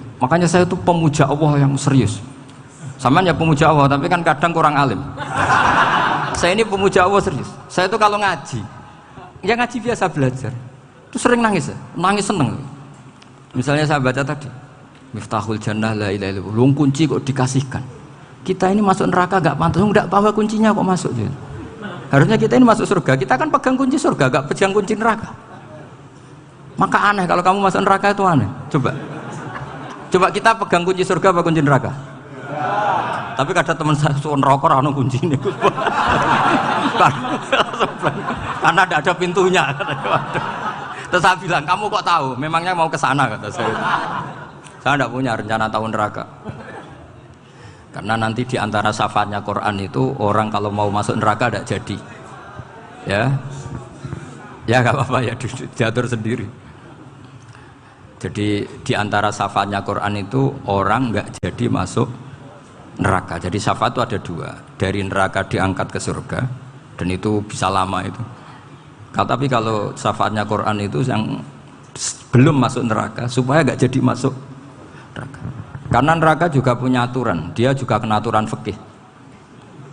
Makanya saya tuh pemuja Allah yang serius. Samaan ya pemuja Allah, tapi kan kadang kurang alim. Saya ini pemuja Allah serius. Saya tuh kalau ngaji, ya ngaji biasa belajar, tuh sering nangis ya, nangis seneng. Misalnya saya baca tadi, Miftahul Jannah la ilaha illallah, lung kunci kok dikasihkan. Kita ini masuk neraka gak pantas, enggak bawa kuncinya kok masuk. Harusnya kita ini masuk surga, kita kan pegang kunci surga, gak pegang kunci neraka. Maka aneh kalau kamu masuk neraka itu aneh. Coba kita pegang kunci surga apa kunci neraka? Tapi kadang teman saya suka neraka ora ono kuncine. Karena tidak ada pintunya. Terus saya bilang, kamu kok tahu? Memangnya mau ke sana kata saya. Saya tidak punya rencana tahu neraka. Karena nanti di antara syafaatnya Quran itu orang kalau mau masuk neraka tidak jadi. Ya nggak apa-apa ya, diatur sendiri. Jadi di antara syafaatnya Quran itu orang nggak jadi masuk neraka. Jadi syafaat itu ada dua, dari neraka diangkat ke surga, dan itu bisa lama itu. Tapi kalau syafaatnya Quran itu yang belum masuk neraka supaya nggak jadi masuk neraka. Karena neraka juga punya aturan, dia juga kena aturan fikih.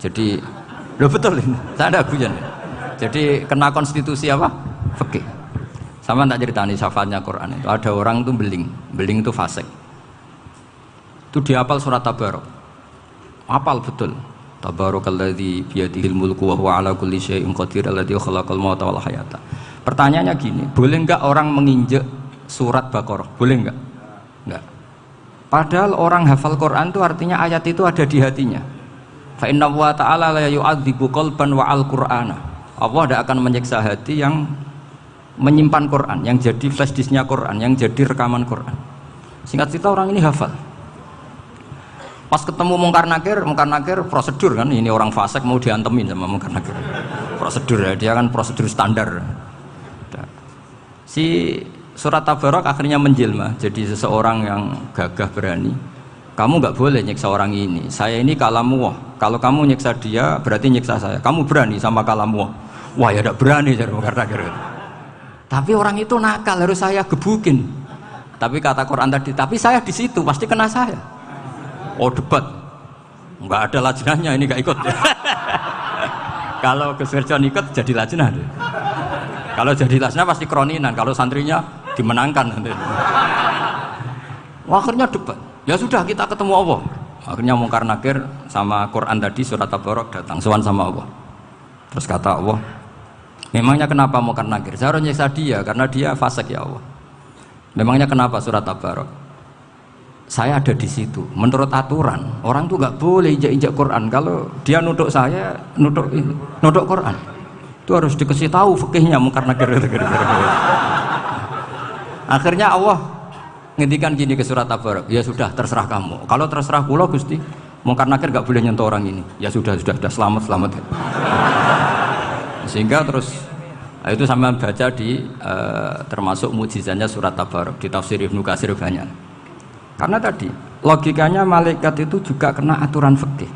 Jadi, betul ini, saya ada guyon. Jadi kena konstitusi apa? Fikih. Sama tak ceritani syafaatnya Quran itu. Ada orang itu beling itu fasik. Itu dihafal surat Tabarok. Hafal betul. Tabarakalladzi biyadihil mulku wa huwa ala kulli syai'in qadir alladzi khalaqal mauta wal hayata. Pertanyaannya gini, boleh enggak orang menginjek surat Baqarah? Boleh enggak? Enggak. Padahal orang hafal Quran itu artinya ayat itu ada di hatinya. Fa inna wa ta'ala la yu'adzibu qalban wa al-Qur'ana. Allah tidak akan menyiksa hati yang menyimpan Quran, yang jadi flash disknya Quran, yang jadi rekaman Quran. Singkat cerita orang ini hafal. Pas ketemu Mungkar Nakir prosedur kan, ini orang fasik mau diantemin sama Mungkar Nakir. Prosedur ya, dia kan prosedur standar. Si surat Tabarok akhirnya menjelma jadi seseorang yang gagah berani. Kamu nggak boleh nyiksa orang ini. Saya ini kalamullah. Kalau kamu nyiksa dia berarti nyiksa saya. Kamu berani sama kalamullah. Wah ya tidak berani jadi Mungkar Nakir. Tapi orang itu nakal, harus saya gebukin. Tapi kata Quran tadi, tapi saya di situ pasti kena saya. Oh debat, nggak ada lajnahnya, ini nggak ikut. Kalau Gus Wirjon ikut jadi lajnah. Kalau jadi lajnah pasti kroninan, kalau santrinya dimenangkan nanti. Akhirnya debat. Ya sudah kita ketemu Allah. Akhirnya Mungkar Nakir sama Quran tadi surat Tabarok datang sowan sama Allah. Terus kata Allah, memangnya kenapa Mungkar Nakir? Saya harus nyiksa dia karena dia fasik ya Allah. Memangnya kenapa surat Tabarok? Saya ada di situ. Menurut aturan orang tuh nggak boleh injak-injak Quran. Kalau dia nutuk saya, nutuk Quran, itu harus dikasih tahu fikihnya Mungkar Nakir. Akhirnya Allah ngendikan gini ke surat Tabarok, ya sudah terserah kamu. Kalau terserah kula Gusti, Mungkar Nakir nggak boleh nyentuh orang ini. Ya sudah selamat. Sehingga terus itu sama baca di termasuk mukjizatnya surat Tabarok di tafsir Ibnu Katsir banyak. Karena tadi logikanya malaikat itu juga kena aturan fikih.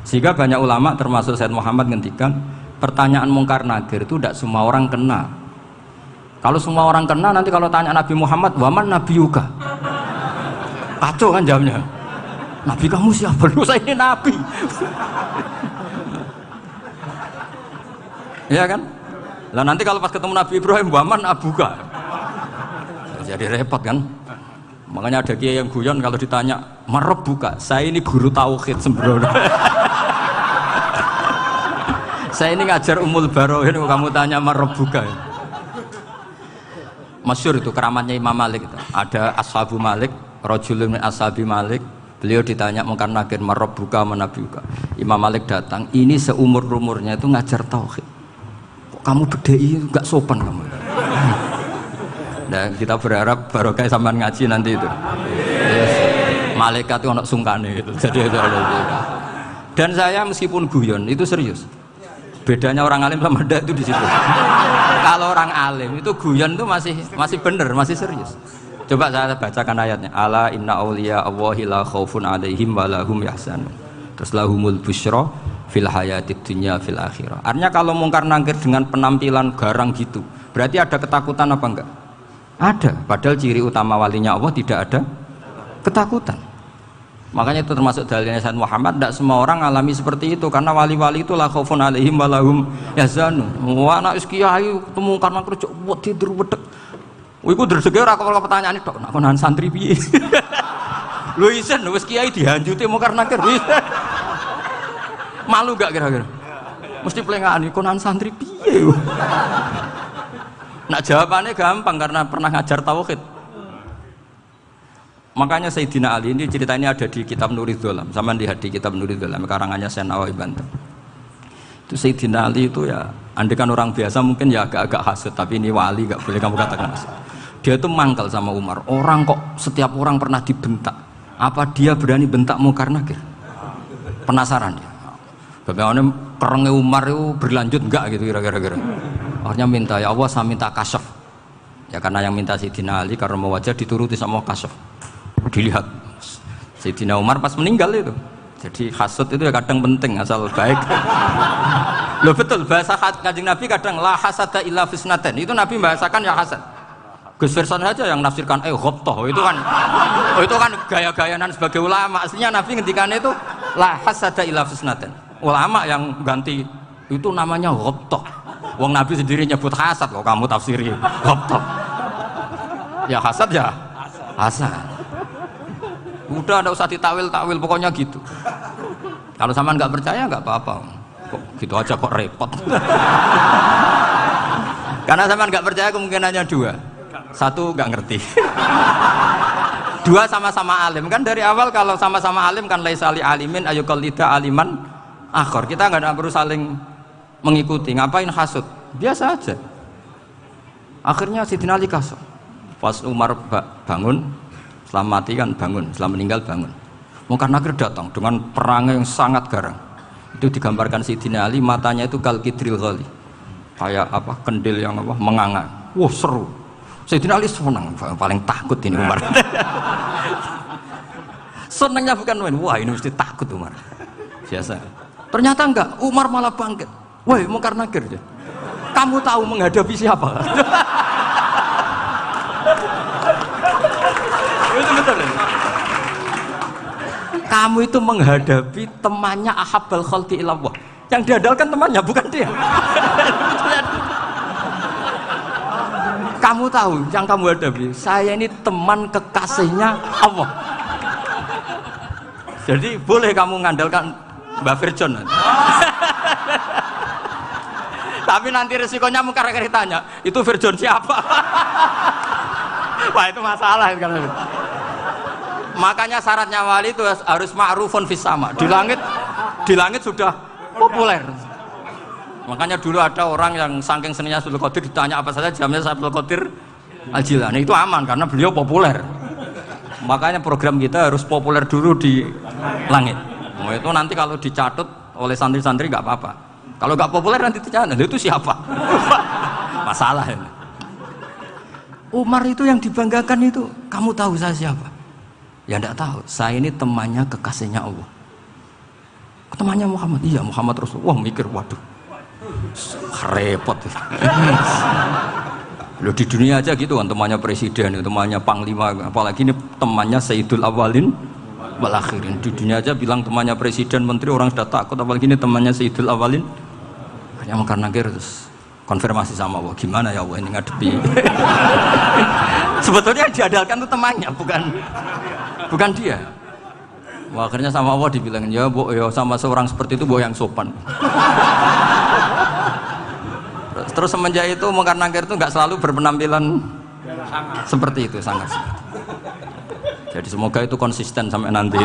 Sehingga banyak ulama termasuk Said Muhammad ngendikan pertanyaan Mungkar Nakir itu tidak semua orang kena. Kalau semua orang kena nanti kalau tanya Nabi Muhammad, waman nabiyuka? Kacau kan jawabnya. Nabi kamu siapa? Lu saya ini nabi. Ya kan? Lah nanti kalau pas ketemu Nabi Ibrahim, waman abuka? Jadi repot kan? Makanya ada kiai yang guyon kalau ditanya marab buka, saya ini guru tauhid sembrono. Saya ini ngajar Ummul Barohin, kamu tanya marab buka. Masyhur itu keramatnya Imam Malik itu. Ada Ashabu Malik, rajulun min ashabi Malik. Beliau ditanya Mungkar Nakir marab buka manabiuka. Imam Malik datang, ini seumur-umurnya itu ngajar tauhid. Kok kamu bedai enggak sopan kamu. Dan kita berharap barokah sampean ngaji nanti itu. Yes. Malaikat itu anak sungkane gitu. Jadi dan saya meskipun guyon itu serius. Bedanya orang alim sama ndak itu di situ. Kalau orang alim itu guyon itu masih bener, masih serius. Coba saya bacakan ayatnya. Ala inna auliya Allahi la khaufun alaihim wa lahum yahzanun. Terus lahumul busyra fil hayatid dunya fil akhirah. Artinya kalau Mungkar Nakir dengan penampilan garang gitu, berarti ada ketakutan apa enggak? Ada, padahal ciri utama walinya Allah tidak ada ketakutan. Makanya itu termasuk dalilnya Sayyid Muhammad, tidak semua orang alami seperti itu karena wali-wali itu la khaufun alaihim wa lahum yahzanun. Wah anak kiai ketemu karena kerja wedi wedeg. Iku dreseke ora kok pertanyaan tok, nek konan santri piye? Lho isen wis kiai dihanjuti mau karena kerja. Malu gak kira-kira? Mesti pelengahan konan santri piye? Nak jawabannya gampang karena pernah ngajar tauhid. Makanya Sayyidina Ali ini cerita ini ada di kitab Nurul Dholam, sama di kitab Nurul Dholam karangannya Syekh Nawawi Banten. Itu Sayyidina Ali itu ya, andai kan orang biasa mungkin ya agak-agak hasut, tapi ini wali gak boleh kamu katakan hasut. Dia itu mangkal sama Umar. Orang kok setiap orang pernah dibentak, apa dia berani bentak Munkar Nakir? Penasaran dia. Bagaimana perangnya Umar itu berlanjut enggak gitu kira-kira. Akhirnya minta, ya Allah saya minta kasyaf. Ya karena yang minta Sayyidina Ali karena mau wajah dituruti sama kasyaf. Dilihat Sayyidina Umar pas meninggal itu. Jadi hasud itu ya kadang penting asal baik. Loh betul bahasa Kanjeng Nabi kadang la hasada illa fisnaten. Itu Nabi bahasakan ya hasad. Gus Verson saja yang nafsirkan ghobtoh itu kan gaya-gayanan sebagai ulama. Aslinya Nabi ngendikannya itu la hasada illa fisnaten. Ulama yang ganti itu namanya ghobtoh. Wong Nabi sendiri nyebut hasad kok kamu tafsiri ghobtoh. Ya hasad ya hasad. Udah ada usah ditawil-tawil pokoknya gitu. Kalau sampean nggak percaya nggak apa-apa. Kok gitu aja kok repot. Karena sampean nggak percaya kemungkinannya dua. Satu nggak ngerti. Dua sama-sama alim kan dari awal kalau sama-sama alim kan laisa li alimin ayuqallida aliman akhor. Kita nggak perlu saling mengikuti. Ngapain hasud? Biasa aja. Akhirnya Sayyidina Ali kasih. Pas Umar bangun. Setelah mati kan bangun, setelah meninggal bangun. Munkar Nakir datang dengan perangai yang sangat garang. Itu digambarkan Sayyidina Ali, matanya itu kal kidril ghali. Kayak apa? Kendil yang apa? Menganga. Wah, seru. Sayyidina Ali senang, paling takut ini Umar. Senangnya bukan main, wah ini mesti takut Umar. Biasa. Ternyata enggak, Umar malah bangkit. Woi, Munkar Nakir. Kamu tahu menghadapi siapa? Itu betul. Kamu itu menghadapi temannya ahabbal khalqi ilallah. Yang diandalkan temannya bukan dia. Kamu tahu yang kamu hadapi, saya ini teman kekasihnya Allah. Jadi boleh kamu mengandalkan Mbak Virjon. Tapi nanti resikonya Munkar Nakir tanya, itu Virjon siapa? Wah itu masalah kan. Makanya syaratnya wali itu harus ma'rufun fis sama. Di langit sudah populer. Makanya dulu ada orang yang saking seninya Abdul Qadir ditanya apa saja jamnya Abdul Qadir Al-Jilani itu aman karena beliau populer. Makanya program kita harus populer dulu di langit. Nah, itu nanti kalau dicatut oleh santri-santri nggak apa-apa. Kalau nggak populer nanti ditanya, itu siapa? Masalah ini. Umar itu yang dibanggakan itu, kamu tahu saya siapa? Ya enggak tahu, saya ini temannya kekasihnya Allah. Temannya Muhammad, iya Muhammad Rasulullah. Wah mikir, waduh, repot. Loh di dunia aja gitu kan, temannya presiden, temannya panglima, apalagi ini temannya Sayyidul Awalin wal Akhirin. Di dunia aja bilang temannya presiden, menteri, orang sudah takut, apalagi ini temannya Sayyidul Awalin. Hanya Munkar Nakir terus konfirmasi sama Allah, gimana ya Allah ini ngadepi. Sebetulnya yang diandalkan itu temannya, bukan dia. Wah, akhirnya sama Allah dibilang, ya bu, ya sama seorang seperti itu bu yang sopan. Terus semenjak itu Munkar Nakir itu nggak selalu berpenampilan seperti itu, sangat. Jadi semoga itu konsisten sampai nanti.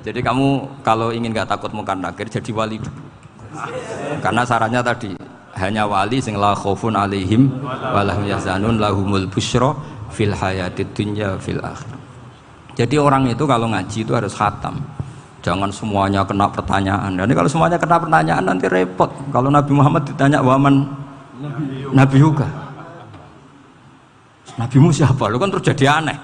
Jadi kamu kalau ingin nggak takut Munkar Nakir, jadi wali dulu. Karena syaratnya tadi hanya wali sing la khaufun alaihim wa lahum yahzanun lahumul busyra fil hayatid dunya fil akhir. Jadi orang itu kalau ngaji itu harus khatam. Jangan semuanya kena pertanyaan. Dan kalau semuanya kena pertanyaan nanti repot. Kalau Nabi Muhammad ditanya waman Nabi juga. Nabimu siapa? Lu kan terus jadi aneh.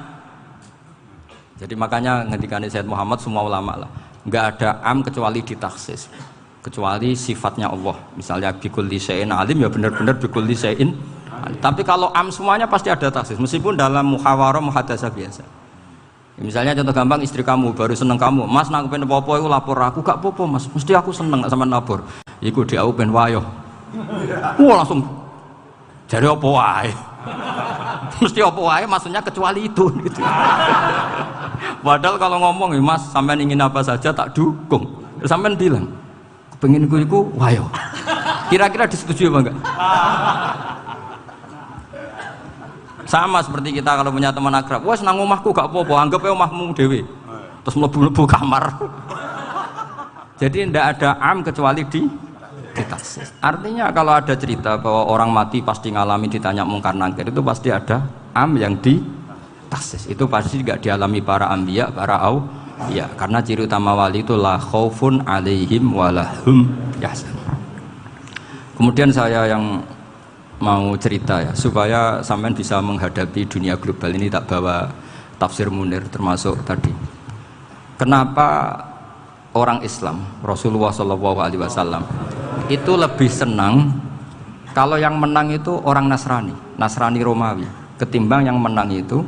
Jadi makanya ngendikane Sayyid Muhammad semua ulama lah, nggak ada am kecuali ditaksis. Kecuali sifatnya Allah, misalnya bikulli syai'in alim ya benar-benar bikulli syai'in Tapi kalau am semuanya pasti ada taksis, meskipun dalam muhawarah muhadasah biasa. Misalnya contoh gampang, istri kamu baru seneng kamu, mas nak pengen popo itu lapor aku, gak popo mas, mesti aku seneng sama lapor. Iku dia aku pengen wayo, wah langsung jadi apa wae, mesti apa wae, maksudnya kecuali itu. Gitu. Padahal kalau ngomong, mas sampean ingin apa saja tak dukung, sampean bilang, pengen iku wayo. Kira-kira disetujui apa enggak? Sama seperti kita kalau punya teman akrab, wes nang omahku gak apa-apa, anggap aja omahmu dhewe. Terus mlebu-mlebu kamar. Jadi tidak ada am kecuali di taksis. Artinya kalau ada cerita bahwa orang mati pasti ngalami ditanya mungkar nangkir, itu pasti ada am yang di taksis. Itu pasti juga dialami para anbiya, para auliya. Karena ciri utama wali itu la khaufun alaihim walahum yahzanun. Kemudian saya yang mau cerita ya, supaya sampean bisa menghadapi dunia global ini, tak bawa tafsir Munir termasuk tadi. Kenapa orang Islam, Rasulullah SAW itu lebih senang kalau yang menang itu orang Nasrani Romawi, ketimbang yang menang itu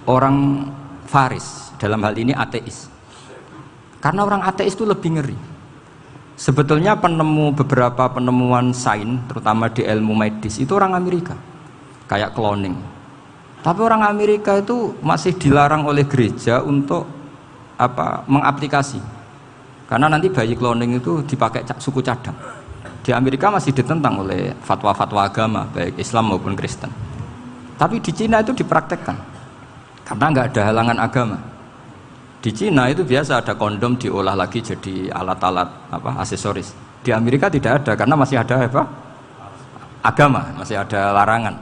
orang Faris, dalam hal ini ateis. Karena orang ateis itu lebih ngeri. Sebetulnya beberapa penemuan sains, terutama di ilmu medis, itu orang Amerika, kayak cloning. Tapi orang Amerika itu masih dilarang oleh gereja untuk mengaplikasi, karena nanti bayi cloning itu dipakai suku cadang. Di Amerika masih ditentang oleh fatwa-fatwa agama, baik Islam maupun Kristen. Tapi di Cina itu dipraktekkan, karena nggak ada halangan agama. Di Cina itu biasa ada kondom diolah lagi jadi alat-alat aksesoris. Di Amerika tidak ada karena masih ada agama, masih ada larangan.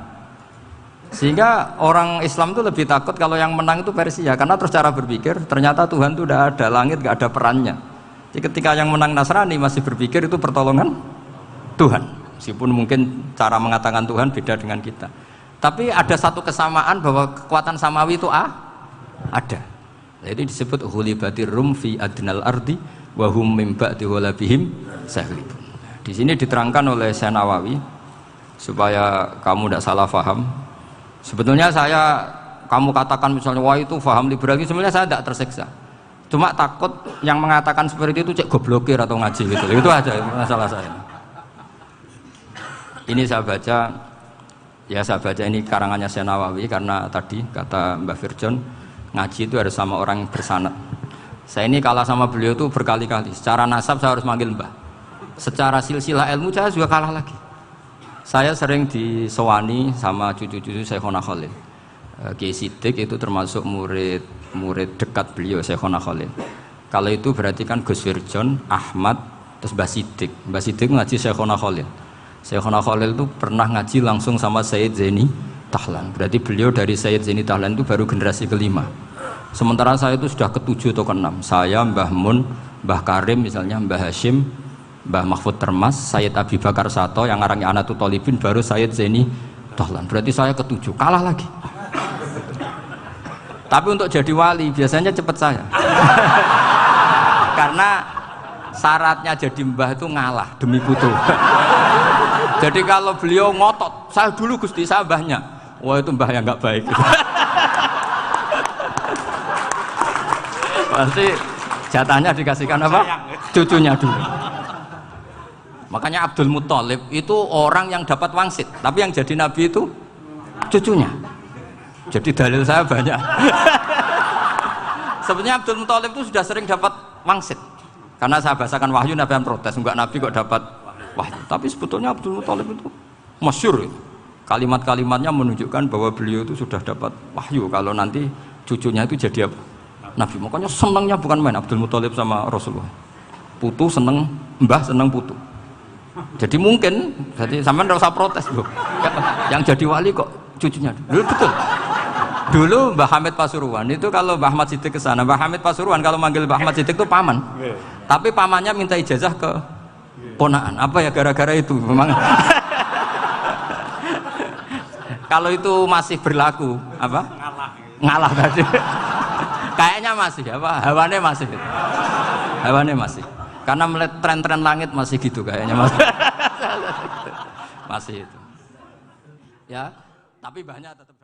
Sehingga orang Islam itu lebih takut kalau yang menang itu Persia, karena terus cara berpikir ternyata Tuhan itu tidak ada, langit nggak ada perannya. Jadi ketika yang menang Nasrani masih berpikir itu pertolongan Tuhan, meskipun mungkin cara mengatakan Tuhan beda dengan kita. Tapi ada satu kesamaan bahwa kekuatan samawi itu ada. Jadi disebut hulibatir rum fi adnal ardi wa hum min ba'di ghalabihim sahlibun. Di sini diterangkan oleh Syekh Nawawi supaya kamu tidak salah paham. Sebetulnya kamu katakan misalnya wah itu paham liberal, sebenarnya saya tidak tersiksa. Cuma takut yang mengatakan seperti itu cek goblokir atau ngaji gitu. Itu aja masalah saya. Ini saya baca ini karangannya Syekh Nawawi, karena tadi kata Mbak Firjon, ngaji itu harus sama orang yang bersanad. Saya ini kalah sama beliau itu berkali-kali. Secara nasab saya harus manggil mbah. Secara silsilah ilmu saya juga kalah lagi. Saya sering disewani sama cucu-cucu Syekhona Khalil. Kiai Siddiq itu termasuk murid dekat beliau, Syekhona Khalil. Kalau itu berarti kan Gus Firjon, Ahmad, terus Mbah Siddiq. Mbah Siddiq ngaji Syekhona Khalil. Syekhona Khalil itu pernah ngaji langsung sama Sayyid Zaini Tahlan. Berarti beliau dari Sayyid Zaini Tahlan itu baru generasi kelima. Sementara saya itu sudah ke-7 atau ke-6. Saya, Mbah Mun, Mbah Karim misalnya, Mbah Hashim, Mbah Mahfud Termas, Sayyid Abi Bakar Sato yang arangnya Anatul Tolibin, baru Sayyid Zaini Tahlan. Berarti saya ke-7, kalah lagi. Tapi untuk jadi wali biasanya cepat saya. Karena syaratnya jadi mbah itu ngalah demi putu. Jadi kalau beliau ngotot, saya dulu Gusti, saya mbahnya. Wah itu mbah yang nggak baik. Pasti jatahnya dikasihkan apa? Cucunya dulu. Makanya Abdul Muthalib itu orang yang dapat wangsit, tapi yang jadi nabi itu cucunya. Jadi dalil saya banyak. Sebenarnya Abdul Muthalib itu sudah sering dapat wangsit. Karena saya bahasakan wahyu, nabi yang protes, enggak nabi kok dapat wahyu. Tapi sebetulnya Abdul Muthalib itu masyhur. Kalimat-kalimatnya menunjukkan bahwa beliau itu sudah dapat wahyu kalau nanti cucunya itu jadi apa? Nabi. Makanya senangnya bukan main Abdul Muthalib sama Rasulullah. Putu seneng, mbah seneng putu. Jadi mungkin, jadi sampean enggak usah protes loh. Yang jadi wali kok cucunya. Dulu betul. Dulu Mbah Hamid Pasuruan itu kalau Mbah Ahmad Siddiq ke sana, Mbah Hamid Pasuruan kalau manggil Mbah Ahmad Siddiq itu paman. Tapi pamannya minta ijazah ke ponaan. Apa ya gara-gara itu memang. Kalau itu masih berlaku apa? Ngalah tadi. Kayaknya masih apa? Hawane masih. Hawane masih. Karena melihat tren-tren langit masih gitu kayaknya masih. Masih itu. Ya, tapi banyak tetap